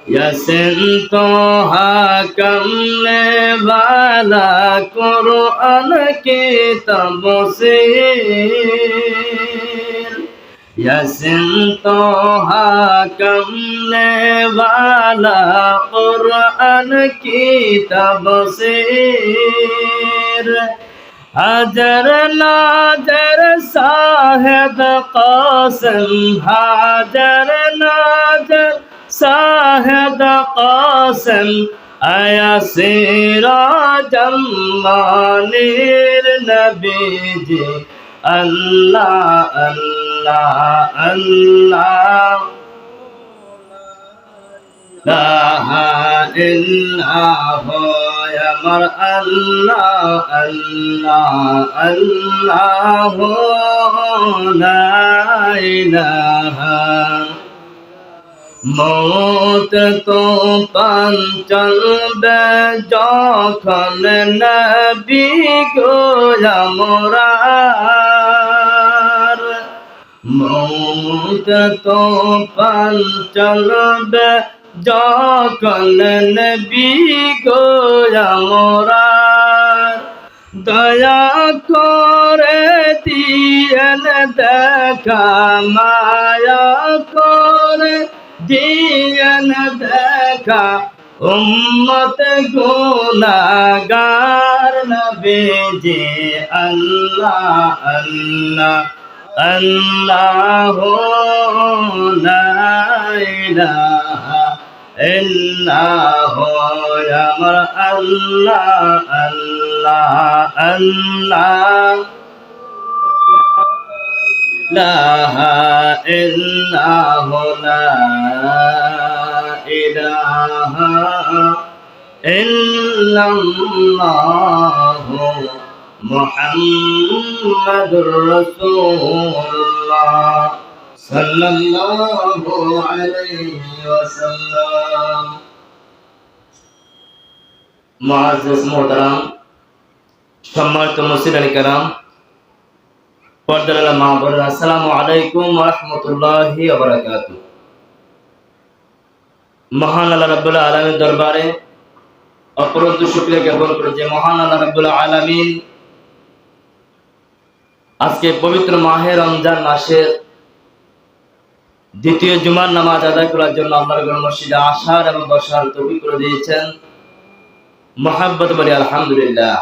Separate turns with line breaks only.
यासिन तो कमले वाला कुरान की तफसीर यासिन तो कमले वाला कुरान की तफसीर हाजर नाजर साहिद कासिम हाजर नाजर साहिद कासिम आया सिराजम मुनीर नबी जी अल्लाह अल्लाह अल्लाह ला इल्लल्लाह अमर अल्लाह अल्लाह अल्लाह ला इलाहा मौत तो पंचल যখন নবী গো আমরার মৌত তো पंचल যখন নবী গো আমরার দয়া করে দিয়েন দেখা মায়া করে দিয়েন দেখা উম্মত গুনাহগার নবীজি আল্লাহ আল্লাহ আল্লাহ লা ইলাহা ইল্লাল্লাহ আমার আল্লাহ আল্লাহ আল্লাহ লা ইল্লাল্লাহ লা ইলাহা ইল্লাল্লাহ মুহাম্মাদুর রাসূলুল্লাহ সাল্লাল্লাহু আলাইহি ওয়াসাল্লাম। মুআজ্জাজ মুহতারাম, সম্মানিত মুসলিম কিরাম, পর্দার মা বোনেরা, আসসালামু আলাইকুম ওয়া রাহমাতুল্লাহি ওয়া বারাকাতুহু। মহান আল্লাহ রাব্বুল আলামিনের দরবারে অপরন্ত শুকরিয়া জ্ঞাপন করি যে মহান আল্লাহ রাব্বুল আলামিন আজকে পবিত্র মাহে রমজান মাসের দ্বিতীয় জুমার নামাজ আদায় করার জন্য আল্লাহর ঘর মসজিদে আসার এবং বসার তৌফিক করে দিয়েছেন। মহব্বত বলি আলহামদুলিল্লাহ।